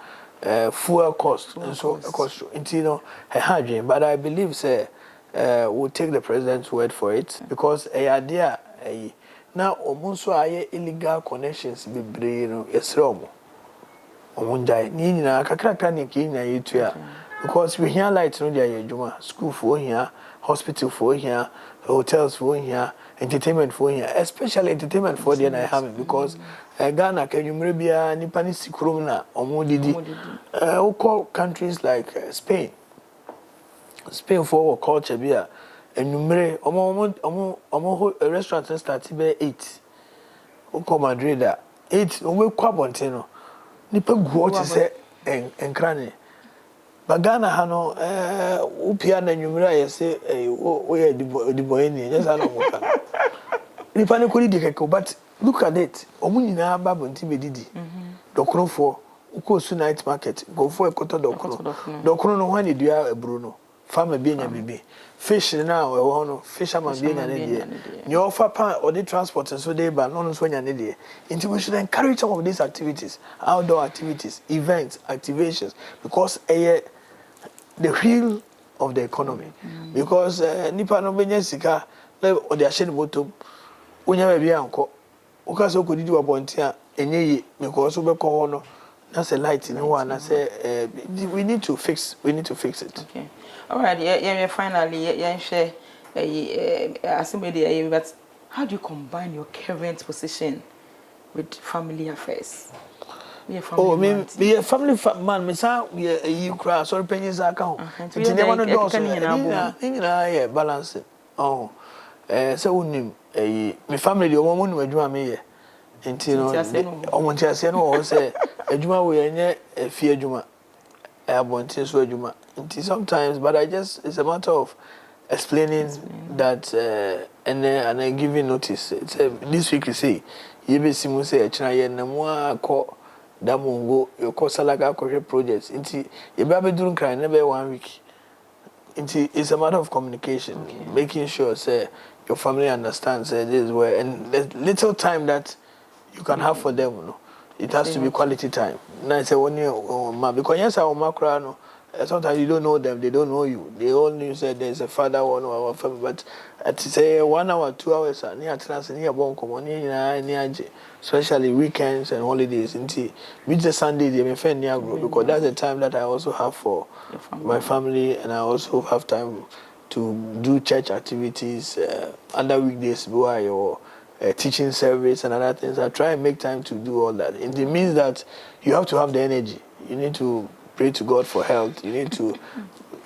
Fuel cost and so cost into but I believe say we'll take the president's word for it because a idea now almost illegal connections be brain yes romo omunjai ni nyina kakra ni kinya yetua because we hear light no dia yedwuma school for here hospital for here hotels for here entertainment for here especially entertainment for the I have because Ghana can you maybe nipa ni sikrom na omodidi call countries like Spain for culture bia enumere omo restaurant start be 8 o Madrid 8 o kwabonte no nipa guo ti se enkrane bagana ha no upia na enumere ayese o ye diboyeni just ano mo kan nipa ne kodi dikeke but look at it omu nyina babonti bedidi dokrofo ukosu night market go for ekoto dokro no hwan edua eburu no farmer bi nya bibi fish now we no fisherman bi nya ne de ni offer pan or the transport so dey ba no so nya ne de into we should encourage some of these activities, outdoor activities, events, activations because the wheel of the economy because nipa no benya sika o de ahye ne bottom onya ba bi anko o ka so ko didi wabonte a enye yi because we ko ho no that's a light in one I say we need to fix it. Okay. All right, yeah, finally, share assembly, but how do you combine your current position with family affairs? Be a family man, me say you cry sorry pennies account. It's never no do so. Yeah, balance. Oh. So unim me family the omo nu adwuma me ye. Nti no omonti ase no o say adwuma we enye fie adwuma. Abonti so adwuma. Sometimes, but it's a matter of explaining that and giving notice. It's this week you say, you be simu say China na mo ko damungo you ko salaga ko projects. Inti you be doing cry never 1 week. Inti it's a matter of communication, making sure say your family understands this is where and the little time that you can have for them, you know, it has to be quality time. Now I say when you because yes I makra no. Sometimes you don't know them, they don't know you. They all knew said there's a father one or a family, but at say 1 hour, 2 hours, near trans near bon especially weekends and holidays. Until which the Sunday they may find near group because that's the time that I also have for my family and I also have time to do church activities, other weekdays or teaching service and other things. I try and make time to do all that. It means that you have to have the energy. You need to pray to God for health. You need to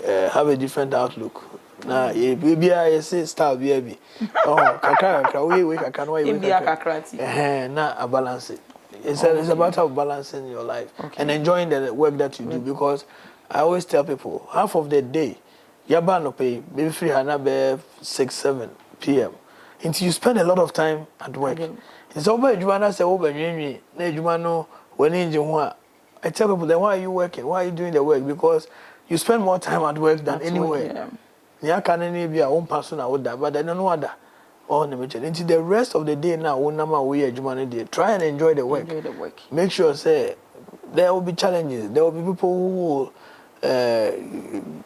have a different outlook. na baby I say style baby oh kakra we kakra no we kakra na a balance it. It's about how balancing your life and enjoying the work that you do, because I always tell people half of the day yaba no pay maybe free hana be 6-7 p.m. until you spend a lot of time at work. It's over adwuma na say wo ba nwenwi na adwuma no wani nje ho a I tell people then why are you working? Why are you doing the work? Because you spend more time at work than anywhere. Yeah, can any be a own person or that, but then no other. Oh, until the rest of the day now, one number we are try and enjoy the work. Make sure say there will be challenges. There will be people who will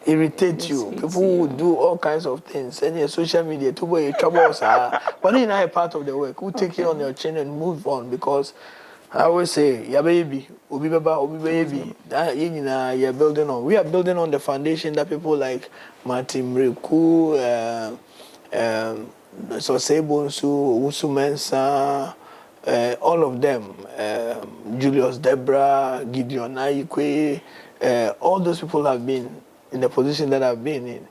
irritate you. People who will do all kinds of things. Send your social media to where troubles are. But in a part of the work, who take it on your chin and move on, because I always say, yeah, baby, obi baby, that you're building on. We are building on the foundation that people like Martin Mreku, so Sebonsu, Usu Mensa, all of them, Julius Debra, Gideon Ayikwe, all those people have been in the position that I've been in.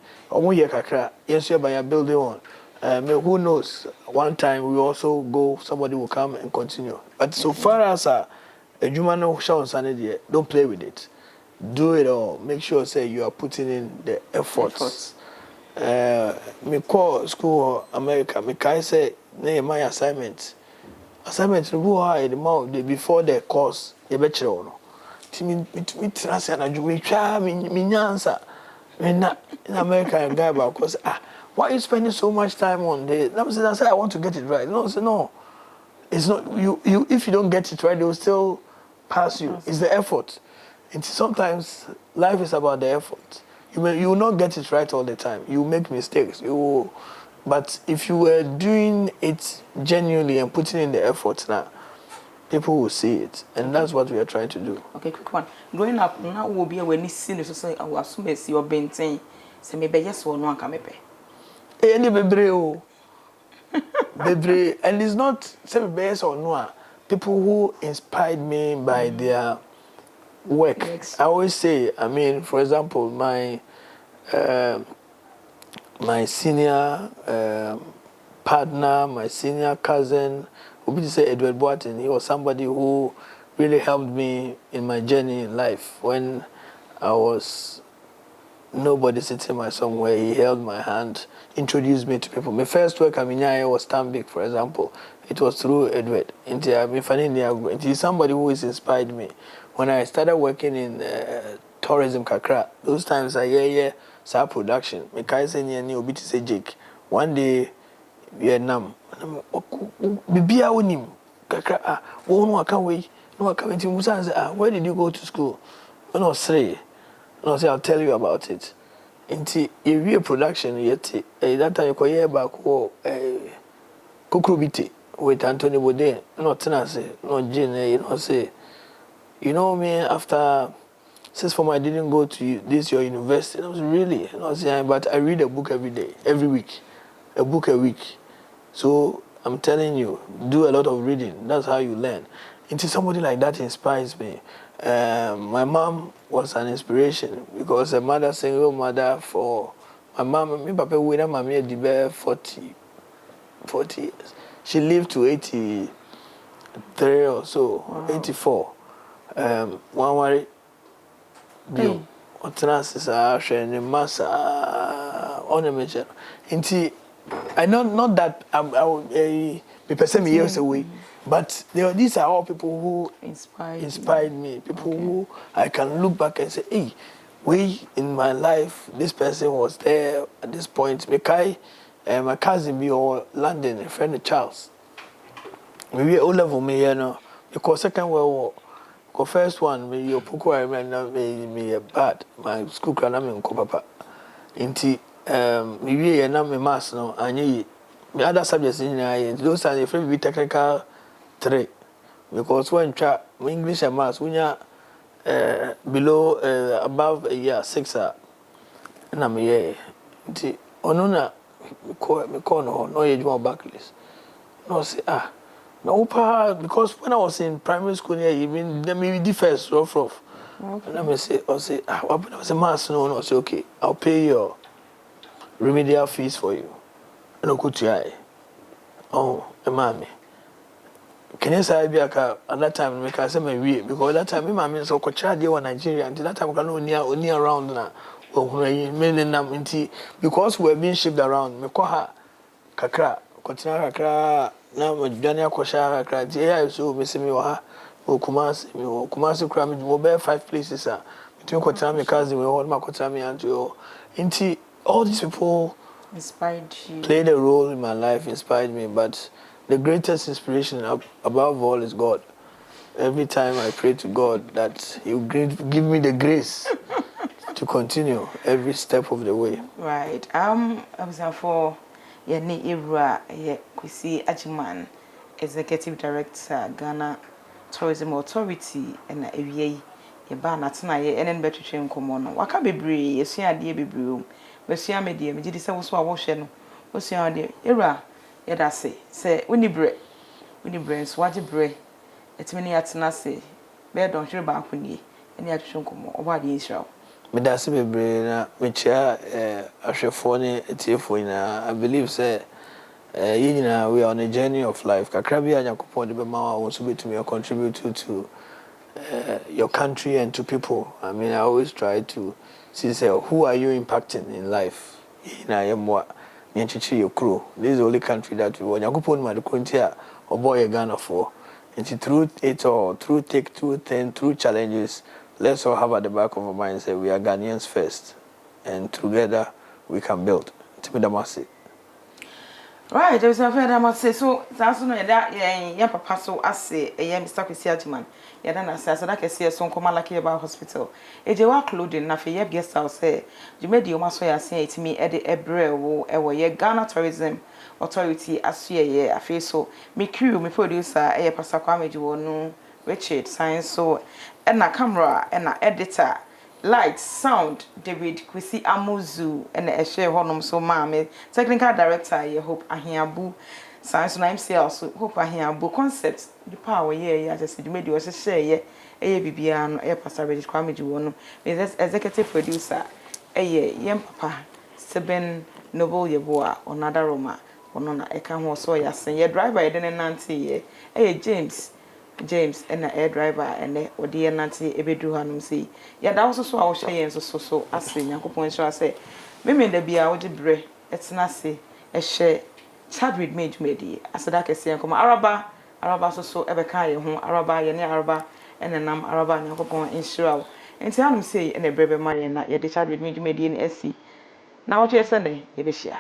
Yes, you're building on. Who knows? One time we also go, somebody will come and continue. But so far as a Jumano show sanity, don't play with it. Do it all. Make sure say you are putting in the efforts. Me call school America. Me can say my assignment. Assignment the before the course. You bet you know. Me translate and you try me answer. Me na in America guy about because why are you spending so much time on this? I said I want to get it right. No, say no. It's not you. If you don't get it right, they will still pass you. It's the effort. And sometimes life is about the effort. You will not get it right all the time. You make mistakes. But if you were doing it genuinely and putting in the effort now, people will see it, and that's what we are trying to do. Okay, quick one. Growing up, now will be when you see the society. I will assume it's your benting. Say maybe yes or no, can maybe. Any bebre, and it's not say yes or no. People who inspired me by their work. Yes. I always say, I mean, for example, my senior partner, my senior cousin, we say Edward Boateng. He was somebody who really helped me in my journey in life. When I was nobody sitting my somewhere, he held my hand, introduced me to people. My first work at Minyai was Stambik, for example. It was through Edward. He's somebody who has inspired me. When I started working in tourism kakra, those times I saw production. Me kai say ni obi to say Jake. One day Vietnam. Bibia onim kakra no I can't wait. No I can't wait. Musa say where did you go to school? No say. No say I'll tell you about it. Inti a production yet that time you go here back Kukrubiti with Anthony Bourdain. No tenase, no Jane, say. You know me, after since I didn't go to this your university. I was really, but I read a book every day, every week, a book a week. So I'm telling you, do a lot of reading. That's how you learn. Until somebody like that inspires me. My mom was an inspiration because a mother, single mother for my mom. My papa we my mother did 40 years. She lived to 83 or so, wow. 84. One worry. Bio. Otransis are sharing massa ornament. Inti, I know not that I would be person years away, but these are all people who inspired me. People who I can look back and say, hey, in my life, this person was there at this point. Mekai, my cousin be or London, a friend of Charles. Maybe all level me, because Second World War. The first one, me your poco I me bad. My school can am papa. Inti me na me mass no anyi me other subjects in those are the free technical 3 because when English and maths when you below above a year 6 na me inti ono na me call no you more backlist no say no, because when I was in primary school, even then maybe the first rough. Okay. And I say, what was a mass? No, say okay, I'll pay your remedial fees for you. No good to oh, mommy. Can you say at that time make us say we because that time my mommy so kocha dey in Nigeria until that time we can only around now. Because we're being shipped around, me call her kakra, continue kakra, now my journey akosha kakra. Yeah, so me see me wa Kumasi kura me mobile 5 places between Kotami me cousin we all my Kotami and you. Inti all these people inspired you. Played a role in my life, inspired me, but the greatest inspiration above all is God. Every time I pray to God that He will give me the grace to continue every step of the way. Right. I was for Yeni Ibra Akwasi Agyeman, Executive Director, Ghana Tourism Authority, and AVA. Yeba na tena ye enen betwetwe nkomo no waka bebre yesua ade bebre mesua medie megidi se wo so a wo hwe no wosua ade era yeda se woni bre nso waje bre etime ne atena se be don hwere ba akoni ene atwetwe nkomo oba ade Israel Me da se bebre na me chia ahwefo ne etiefo ina I believe say yinina we are on a journey of life kakra bia yakopon de be ma wo so betumi contribute to your country and to people. I mean, I always try to see, say, who are you impacting in life? This is the only country that we want. Or boy, Ghana for. And through it all, through take, through challenges, let's all have at the back of our mind, say, we are Ghanaians first. And together, we can build. Right, there was a friend I must say so. That's no that young papa so I say Mr. Akwasi Agyeman. Ya dan asa so that can see so come like about hospital. E je wa clothing na fe ye guest house say. Jumedi o maso ya say etimi e de ebre wo e wo ye Ghana Tourism Authority asuye ye afi so. Me crew me producer e Pastor Kwameji wo no Richard science so e na camera e na editor light sound David Kwesi Amuzu and a share honum so mame technical director ye hope ahiabu science na MC also hope ahiabu concept the power ye just said made you share ye bibia no e pastor Richard Kwameji wono executive producer yem papa Seben Noble Yeboa onada Roma ono na eka ho so ya sen ye driver ye den nante ye James and the air driver and the Odia Nancy Ebedu Hanum see. Yet also so our share so as Yankopon shall say. Women there be our bre, it's nasty, a share chat with made as a dark say come Araba so ever carry home Araba yani Araba and a nam Araba and Yankopon insure. And tell him say and a brave Marian that yet the chat with made in SC. Now what you're Sunday, Ebishia.